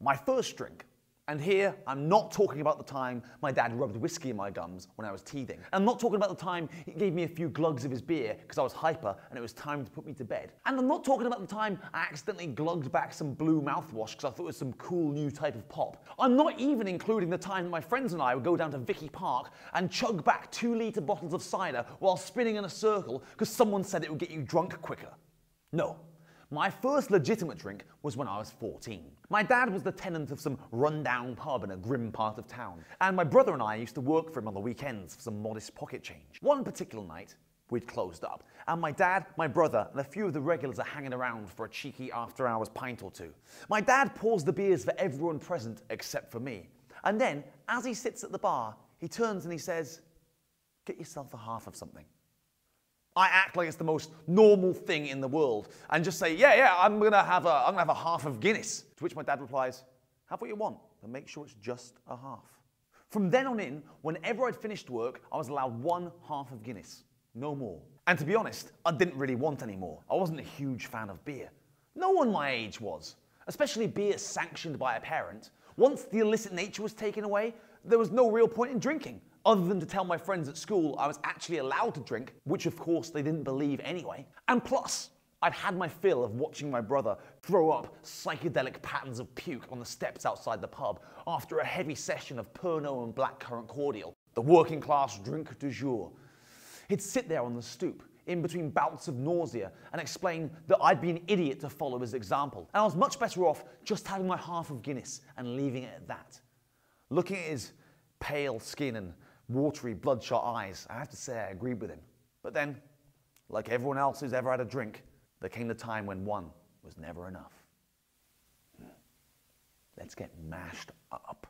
My first drink. And here, I'm not talking about the time my dad rubbed whiskey in my gums when I was teething. I'm not talking about the time he gave me a few glugs of his beer because I was hyper and it was time to put me to bed. And I'm not talking about the time I accidentally glugged back some blue mouthwash because I thought it was some cool new type of pop. I'm not even including the time that my friends and I would go down to Vicky Park and chug back 2-litre bottles of cider while spinning in a circle because someone said it would get you drunk quicker. No. My first legitimate drink was when I was 14. My dad was the tenant of some run-down pub in a grim part of town, and my brother and I used to work for him on the weekends for some modest pocket change. One particular night, we'd closed up, and my dad, my brother, and a few of the regulars are hanging around for a cheeky after-hours pint or two. My dad pours the beers for everyone present except for me, and then, as he sits at the bar, he turns and he says, "Get yourself a half of something." I act like it's the most normal thing in the world and just say, yeah, I'm gonna have a half of Guinness. To which my dad replies, "Have what you want, but make sure it's just a half." From then on in, whenever I'd finished work, I was allowed 1 half of Guinness, no more. And to be honest, I didn't really want any more. I wasn't a huge fan of beer. No one my age was, especially beer sanctioned by a parent. Once the illicit nature was taken away, there was no real point in drinking, other than to tell my friends at school I was actually allowed to drink, which of course they didn't believe anyway. And plus, I'd had my fill of watching my brother throw up psychedelic patterns of puke on the steps outside the pub after a heavy session of Pernod and blackcurrant cordial, the working class drink du jour. He'd sit there on the stoop, in between bouts of nausea, and explain that I'd be an idiot to follow his example, and I was much better off just having my half of Guinness and leaving it at that. Looking at his pale skin and watery, bloodshot eyes, I have to say I agreed with him. But then, like everyone else who's ever had a drink, there came the time when one was never enough. Let's get mashed up.